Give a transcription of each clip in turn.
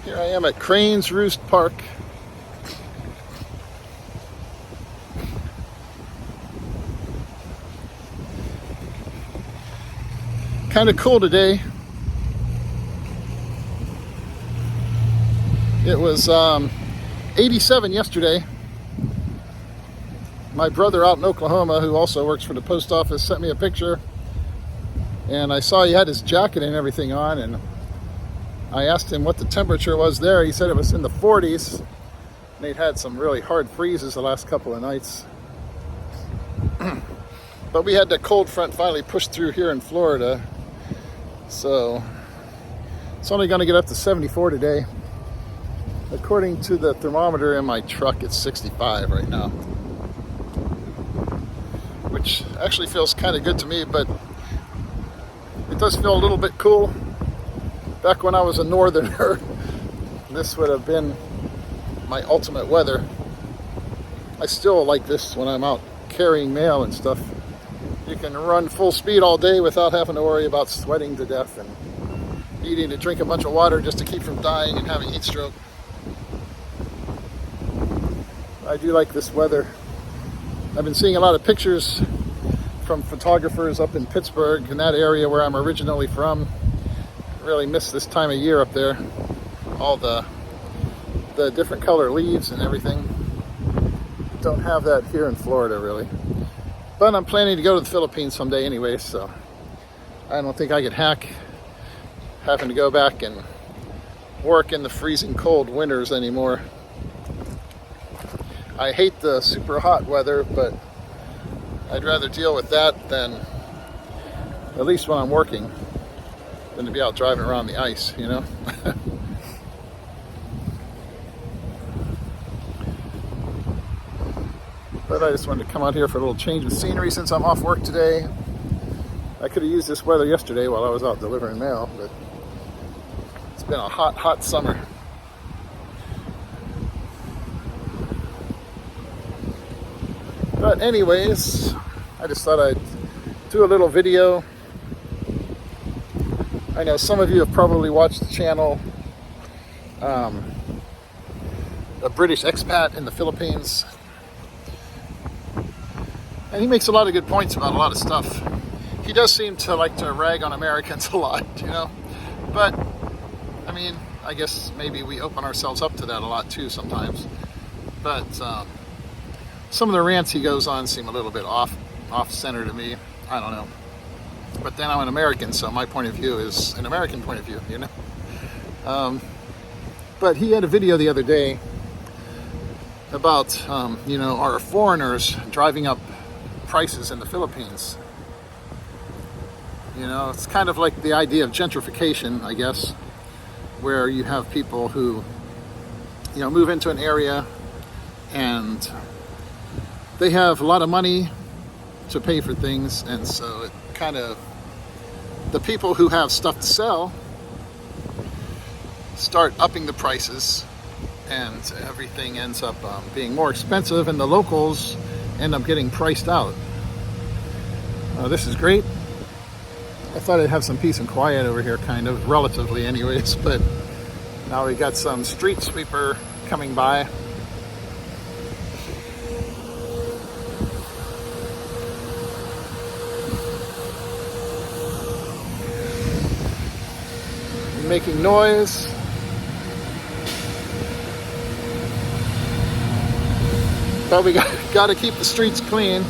Here I am at Crane's Roost Park. Kind of cool today. It was 87 yesterday. My brother out in Oklahoma, who also works for the post office, sent me a picture, and I saw he had his jacket and everything on, and I asked him what the temperature was there. He said it was in the 40s. And they'd had some really hard freezes the last couple of nights. But we had the cold front finally push through here in Florida. So it's only going to get up to 74 today. According to the thermometer in my truck, it's 65 right now. Which actually feels kind of good to me, but it does feel a little bit cool. Back when I was a northerner, this would have been my ultimate weather. I still like this when I'm out carrying mail and stuff. You can run full speed all day without having to worry about sweating to death and needing to drink a bunch of water just to keep from dying and having heat stroke. I do like this weather. I've been seeing a lot of pictures from photographers up in Pittsburgh, in that area where I'm originally from. Really miss this time of year up there. All the different color leaves and everything. Don't have that here in Florida, really. But I'm planning to go to the Philippines someday anyway, so I don't think I could hack having to go back and work in the freezing cold winters anymore. I hate the super hot weather, but I'd rather deal with that than, at least when I'm working, than to be out driving around the ice, you know? But I just wanted to come out here for a little change of scenery since I'm off work today. I could have used this weather yesterday while I was out delivering mail, but it's been a hot, hot summer. But anyways, I just thought I'd do a little video. I know some of you have probably watched the channel, a British expat in the Philippines. And he makes a lot of good points about a lot of stuff. He does seem to like to rag on Americans a lot, you know? But, I mean, I guess maybe we open ourselves up to that a lot too sometimes. But some of the rants he goes on seem a little bit off-center to me. I don't know. But then I'm an American, so my point of view is an American point of view, you know? But he had a video the other day about, you know, our foreigners driving up prices in the Philippines. You know, it's kind of like the idea of gentrification, I guess, where you have people who, you know, move into an area and they have a lot of money to pay for things, and so it kind of, the people who have stuff to sell start upping the prices, and everything ends up being more expensive, and the locals end up getting priced out. This is great. I thought I'd have some peace and quiet over here, kind of, relatively anyways, but now we got some street sweeper coming by. Making noise. But we got to keep the streets clean.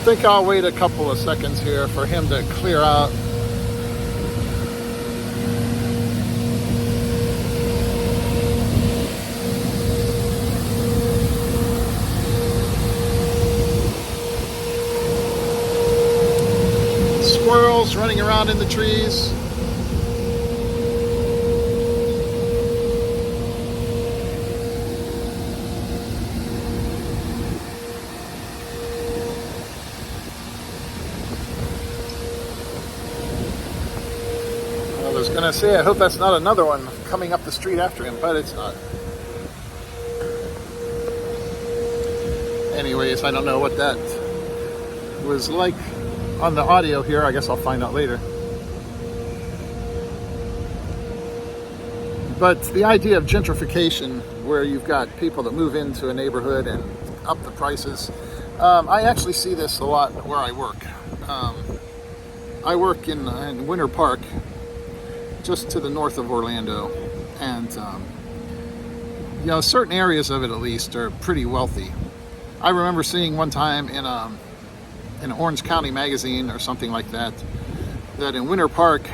I think I'll wait a couple of seconds here for him to clear out. Squirrels running around in the trees. I was gonna say, I hope that's not another one coming up the street after him, but it's not. Anyways, I don't know what that was like. on the audio here. I guess I'll find out later. But the idea of gentrification, where you've got people that move into a neighborhood and up the prices, I actually see this a lot where I work. I work in Winter Park, just to the north of Orlando, and you know, certain areas of it at least are pretty wealthy. I remember seeing one time in an Orange County magazine or something like that, that in Winter Park,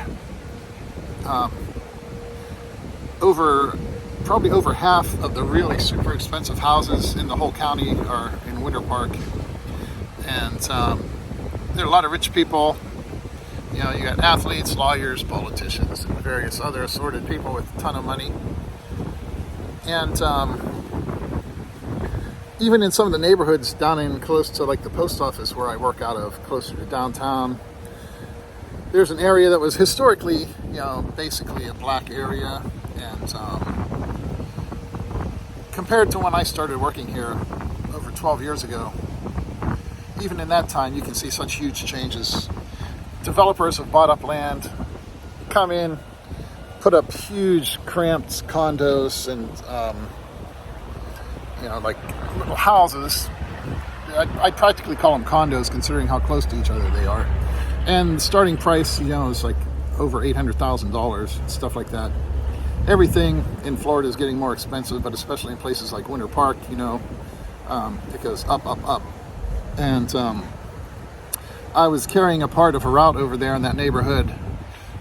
probably over half of the really super expensive houses in the whole county are in Winter Park. And there are a lot of rich people. You know, you got athletes, lawyers, politicians, and various other assorted people with a ton of money. And even in some of the neighborhoods down in close to like the post office where I work out of, closer to downtown, there's an area that was historically, you know, basically a black area. And compared to when I started working here over 12 years ago, even in that time, you can see such huge changes. Developers have bought up land, come in, put up huge cramped condos and, you know, like little houses. I practically call them condos considering how close to each other they are. And the starting price, you know, is like over $800,000, stuff like that. Everything in Florida is getting more expensive, but especially in places like Winter Park, you know, it goes up, up, up. And I was carrying a part of a route over there in that neighborhood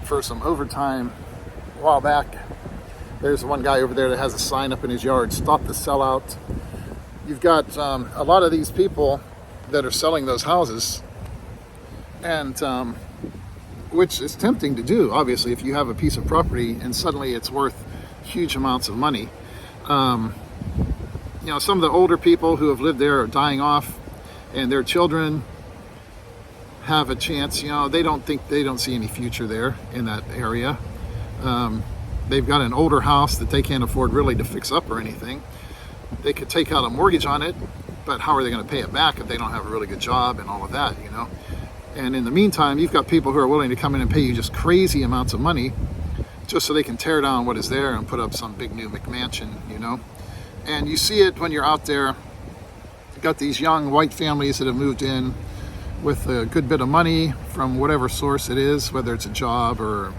for some overtime a while back. There's one guy over there that has a sign up in his yard, "Stop the sellout." You've got a lot of these people that are selling those houses, and which is tempting to do, obviously, if you have a piece of property and suddenly it's worth huge amounts of money. You know, some of the older people who have lived there are dying off, and their children have a chance. You know, they don't see any future there in that area. They've got an older house that they can't afford really to fix up or anything. They could take out a mortgage on it, but how are they going to pay it back if they don't have a really good job and all of that, you know? And in the meantime, you've got people who are willing to come in and pay you just crazy amounts of money just so they can tear down what is there and put up some big new McMansion, you know? And you see it when you're out there. You've got these young white families that have moved in with a good bit of money from whatever source it is, whether it's a job or,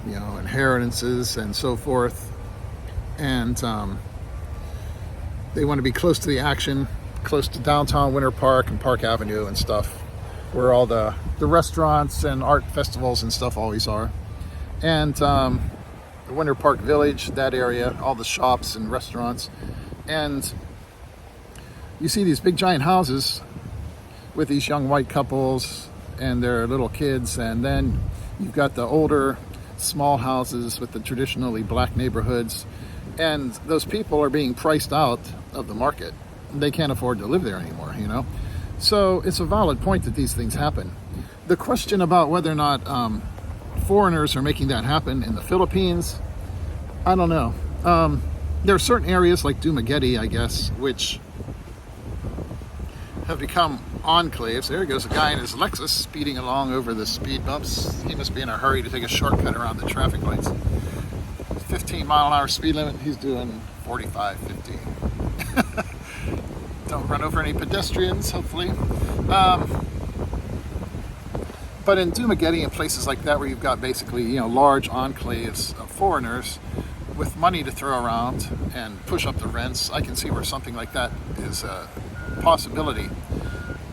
you know, inheritances and so forth. And they want to be close to the action, close to downtown Winter Park and Park Avenue and stuff, where all the restaurants and art festivals and stuff always are. And the Winter Park Village, that area, all the shops and restaurants. And you see these big giant houses with these young white couples and their little kids. And then you've got the older, small houses with the traditionally black neighborhoods. And those people are being priced out of the market. They can't afford to live there anymore, you know? So it's a valid point that these things happen. The question about whether or not foreigners are making that happen in the Philippines, I don't know. There are certain areas like Dumaguete, I guess, which have become enclaves. There goes a guy in his Lexus speeding along over the speed bumps. He must be in a hurry to take a shortcut around the traffic lights. 15-mile-an-hour speed limit. He's doing 45, 50. Don't run over any pedestrians, hopefully. But in Dumaguete and places like that, where you've got basically, you know, large enclaves of foreigners with money to throw around and push up the rents, I can see where something like that is a possibility.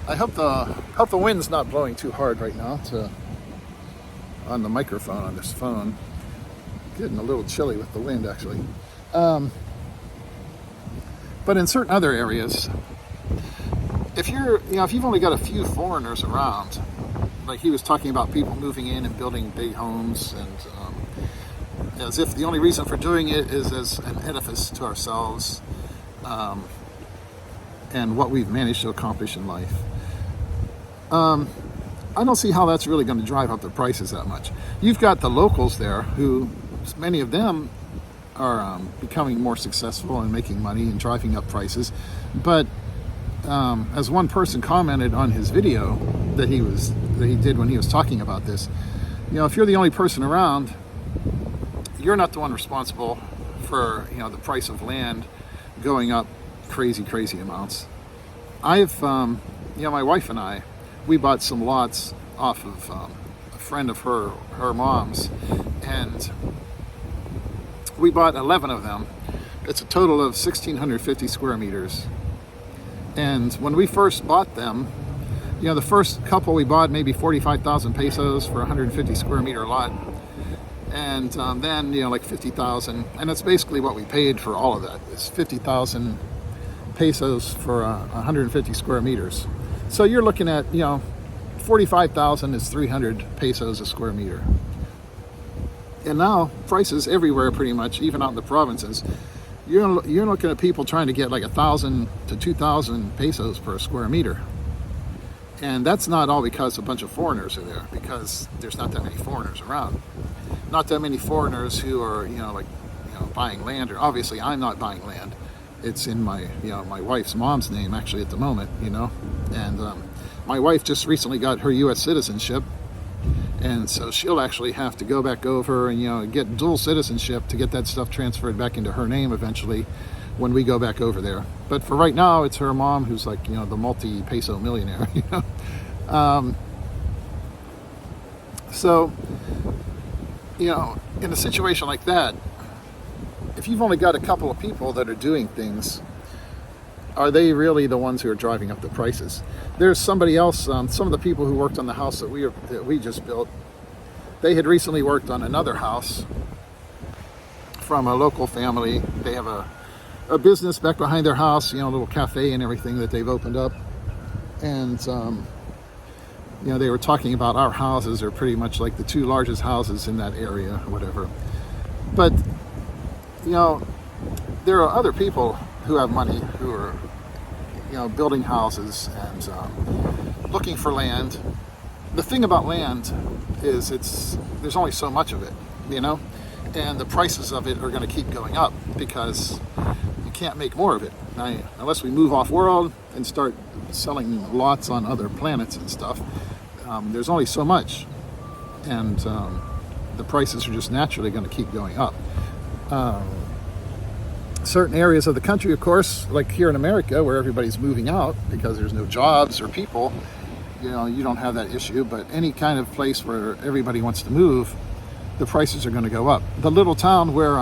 I hope the wind's not blowing too hard right now on the microphone on this phone. Getting a little chilly with the wind, actually. But in certain other areas, if you've only got a few foreigners around, like he was talking about people moving in and building big homes, and as if the only reason for doing it is as an edifice to ourselves and what we've managed to accomplish in life. I don't see how that's really going to drive up the prices that much. You've got the locals there who, many of them are becoming more successful and making money and driving up prices. But as one person commented on his video that he was that he did when he was talking about this. You know, if you're the only person around, you're not the one responsible for, you know, the price of land going up crazy amounts. I've, you know, my wife and I, we bought some lots off of a friend of her mom's, and we bought 11 of them. It's a total of 1,650 square meters. And when we first bought them, you know, the first couple we bought maybe 45,000 pesos for a 150 square meter lot. And then, you know, like 50,000. And that's basically what we paid for all of that. It's 50,000 pesos for 150 square meters. So you're looking at, you know, 45,000 is 300 pesos a square meter. And now prices everywhere pretty much, even out in the provinces, you're looking at people trying to get like 1,000 to 2,000 pesos per square meter. And that's not all because a bunch of foreigners are there, because there's not that many foreigners around. Not that many foreigners who are, you know, like, you know, buying land. Or obviously I'm not buying land. It's in my, you know, my wife's mom's name actually at the moment, you know. And my wife just recently got her U.S. citizenship. And so she'll actually have to go back over and, you know, get dual citizenship to get that stuff transferred back into her name eventually when we go back over there. But for right now, it's her mom who's like, you know, the multi-peso millionaire, you know. So, you know, in a situation like that, if you've only got a couple of people that are doing things, are they really the ones who are driving up the prices? There's somebody else, some of the people who worked on the house that we just built, they had recently worked on another house from a local family. They have a business back behind their house, you know, a little cafe and everything that they've opened up. And, you know, they were talking about our houses are pretty much like the two largest houses in that area or whatever. But, you know, there are other people who have money who are, you know, building houses and looking for land. The thing about land is there's only so much of it, you know, and the prices of it are going to keep going up because you can't make more of it. Now, unless we move off world and start selling lots on other planets and stuff, there's only so much, and the prices are just naturally going to keep going up. Certain areas of the country, of course, like here in America, where everybody's moving out because there's no jobs or people, you know, you don't have that issue. But any kind of place where everybody wants to move, the prices are going to go up. The little town where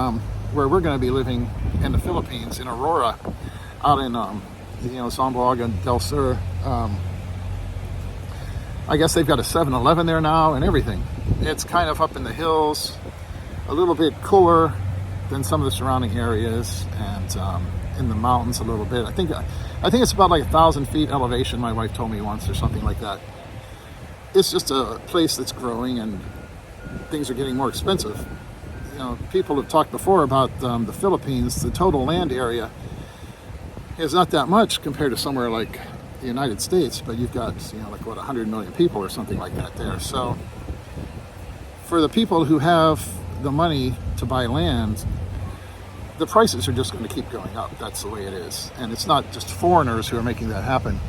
we're going to be living in the Philippines, in Aurora, out in you know, Zamboanga del Sur, I guess they've got a 7-Eleven there now and everything. It's kind of up in the hills, a little bit cooler than some of the surrounding areas, and in the mountains a little bit. I think it's about like 1,000 feet elevation, my wife told me once, or something like that. It's just a place that's growing and things are getting more expensive. You know, people have talked before about the Philippines. The total land area is not that much compared to somewhere like the United States, but you've got, you know, like what, 100 million people or something like that there. So for the people who have the money to buy land, the prices are just going to keep going up. That's the way it is. And it's not just foreigners who are making that happen.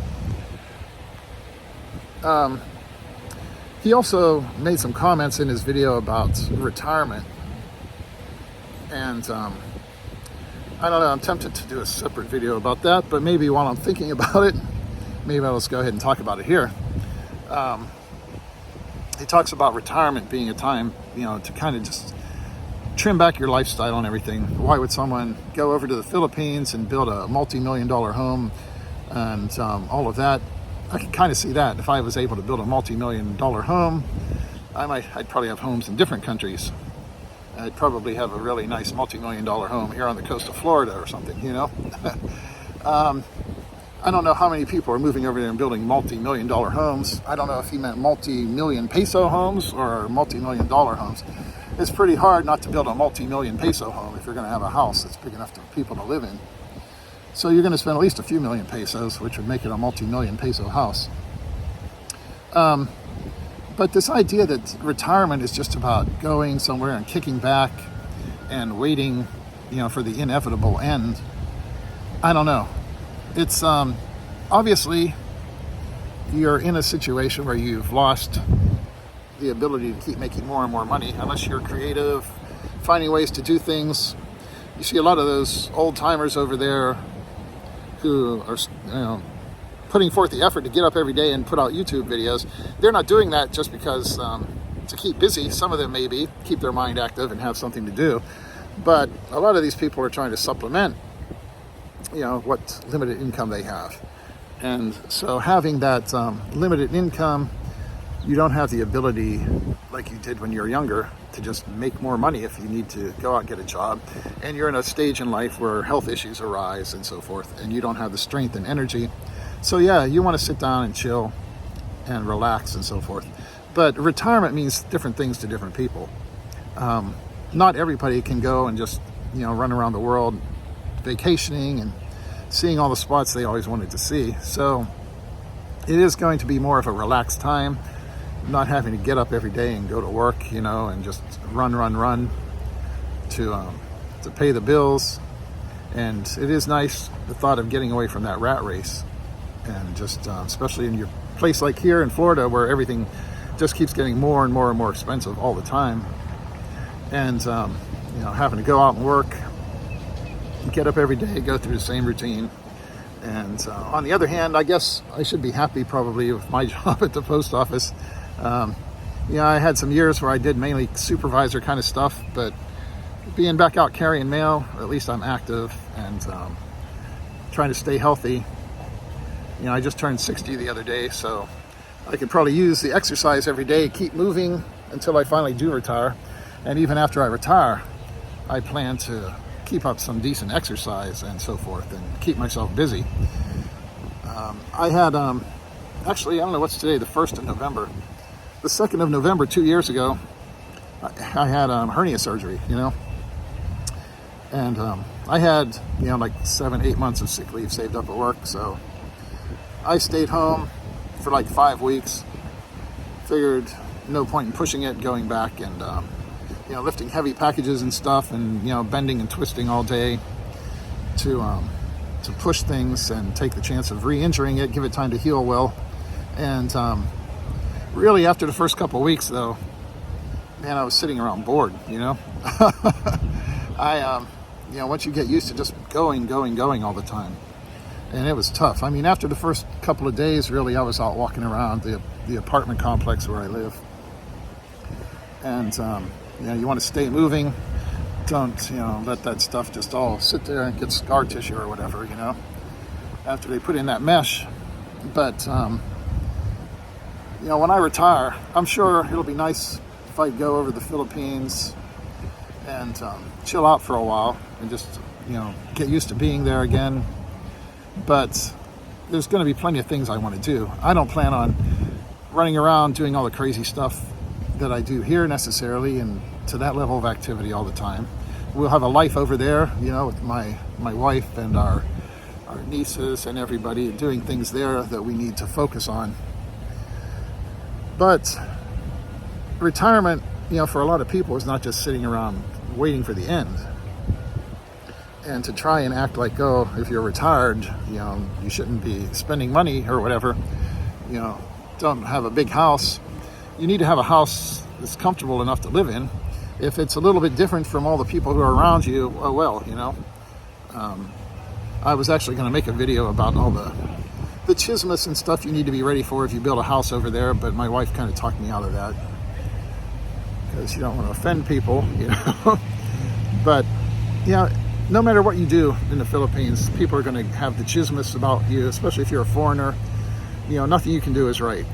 He also made some comments in his video about retirement. And I don't know, I'm tempted to do a separate video about that, but maybe while I'm thinking about it, maybe I'll just go ahead and talk about it here. He talks about retirement being a time, you know, to kind of just trim back your lifestyle and everything. Why would someone go over to the Philippines and build a multi-million-dollar home and all of that? I can kind of see that. If I was able to build a multi-million-dollar home, I'd probably have homes in different countries. I'd probably have a really nice multi-million-dollar home here on the coast of Florida or something, you know. I don't know how many people are moving over there and building multi-million-dollar homes. I don't know if he meant multi-million peso homes or multi-million-dollar homes. It's pretty hard not to build a multi-million peso home if you're going to have a house that's big enough for people to live in. So you're going to spend at least a few million pesos, which would make it a multi-million peso house. But this idea that retirement is just about going somewhere and kicking back and waiting, you know, for the inevitable end, I don't know. It's obviously you're in a situation where you've lost the ability to keep making more and more money unless you're creative, finding ways to do things. You see a lot of those old timers over there who are, putting forth the effort to get up every day and put out YouTube videos. They're not doing that just because to keep busy. Some of them maybe keep their mind active and have something to do, but a lot of these people are trying to supplement, what limited income they have. And so having that limited income, you don't have the ability like you did when you were younger to just make more money if you need to go out and get a job. And you're in a stage in life where health issues arise and so forth, and you don't have the strength and energy. So yeah, you want to sit down and chill and relax and so forth. But retirement means different things to different people. Not everybody can go and just, run around the world vacationing and seeing all the spots they always wanted to see. So it is going to be more of a relaxed time, not having to get up every day and go to work, and just run to pay the bills. And it is nice, the thought of getting away from that rat race, and just especially in your place like here in Florida, where everything just keeps getting more and more and more expensive all the time. And having to go out and work, get up every day, go through the same routine. And on the other hand, I guess I should be happy probably with my job at the post office. I had some years where I did mainly supervisor kind of stuff, but being back out carrying mail, at least I'm active and trying to stay healthy. I just turned 60 the other day, so I could probably use the exercise every day, keep moving until I finally do retire. And even after I retire, I plan to keep up some decent exercise and so forth and keep myself busy. I had, actually, I don't know what's today, the 1st of November. The 2nd of November, 2 years ago, I had hernia surgery, And I had, like 7-8 months of sick leave saved up at work. So I stayed home for like 5 weeks. Figured no point in pushing it, going back and, lifting heavy packages and stuff and, bending and twisting all day to push things and take the chance of re-injuring it, give it time to heal well. And really after the first couple of weeks though, man, I was sitting around bored, once you get used to just going all the time. And it was tough. I mean, after the first couple of days, really, I was out walking around the apartment complex where I live. And, you want to stay moving. Don't, let that stuff just all sit there and get scar tissue or whatever, after they put in that mesh. But, when I retire, I'm sure it'll be nice if I go over to the Philippines and chill out for a while and just, get used to being there again. But there's going to be plenty of things I want to do. I don't plan on running around doing all the crazy stuff that I do here necessarily and to that level of activity all the time. We'll have a life over there, with my wife and our nieces and everybody doing things there that we need to focus on. But retirement, for a lot of people is not just sitting around waiting for the end. And to try and act like, if you're retired, you shouldn't be spending money or whatever, don't have a big house. You need to have a house that's comfortable enough to live in. If it's a little bit different from all the people who are around you, I was actually going to make a video about all the chismus and stuff you need to be ready for if you build a house over there, but my wife kind of talked me out of that because you don't want to offend people, But, no matter what you do in the Philippines, people are going to have the chismus about you, especially if you're a foreigner. Nothing you can do is right.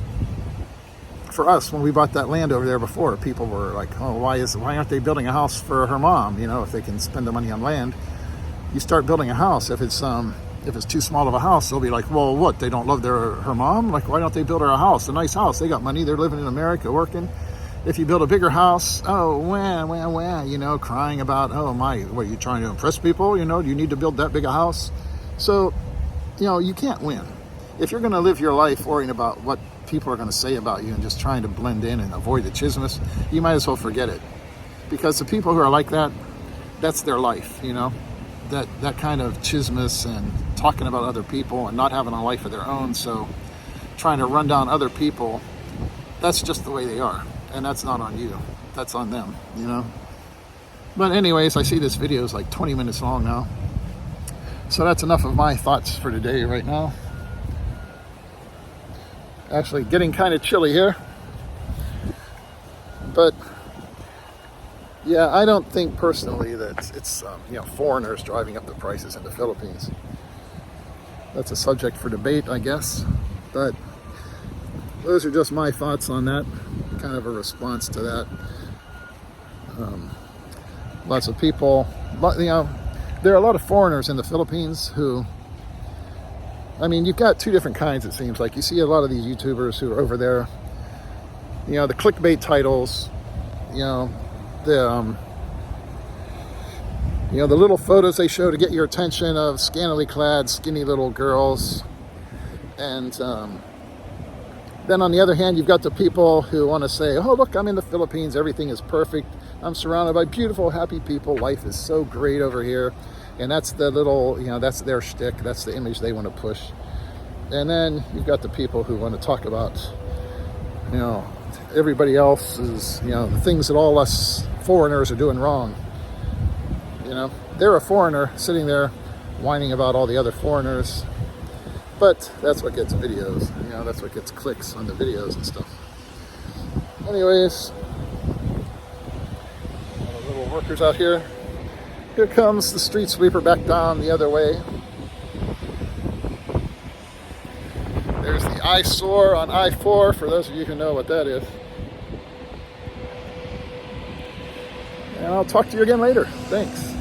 For us, when we bought that land over there before, people were like, why aren't they building a house for her mom? If they can spend the money on land. You start building a house, if it's too small of a house, they'll be like, well, what, they don't love her mom? Like, why don't they build her a house, a nice house? They got money, they're living in America, working. If you build a bigger house, crying about, what, are you trying to impress people? Do you need to build that big a house? So, you can't win. If you're going to live your life worrying about what people are going to say about you and just trying to blend in and avoid the chismus, you might as well forget it. Because the people who are like that, that's their life, that kind of chismus and talking about other people and not having a life of their own. So trying to run down other people. That's just the way they are. And that's not on you. That's on them, you know? But anyways, I see this video is like 20 minutes long now. So that's enough of my thoughts for today right now. Actually getting kind of chilly here. But yeah, I don't think personally that it's you know, foreigners driving up the prices in the Philippines. That's a subject for debate, I guess. But those are just my thoughts on that. Kind of a response to that. Lots of people, you know, there are a lot of foreigners in the Philippines who, I mean, you've got two different kinds, it seems like. You see a lot of these YouTubers who are over there, you know, the clickbait titles, you know, the little photos they show to get your attention of scantily clad, skinny little girls. And then on the other hand, you've got the people who want to say, oh, look, I'm in the Philippines. Everything is perfect. I'm surrounded by beautiful, happy people. Life is so great over here. And that's the little, you know, that's their shtick. That's the image they want to push. And then you've got the people who want to talk about, you know, everybody else is, you know, the things that all us foreigners are doing wrong. You know, they're a foreigner sitting there whining about all the other foreigners. But that's what gets videos, you know, that's what gets clicks on the videos and stuff. Anyways, all the little workers out here. Here comes the street sweeper back down the other way. There's the eyesore on I-4, for those of you who know what that is. And I'll talk to you again later. Thanks.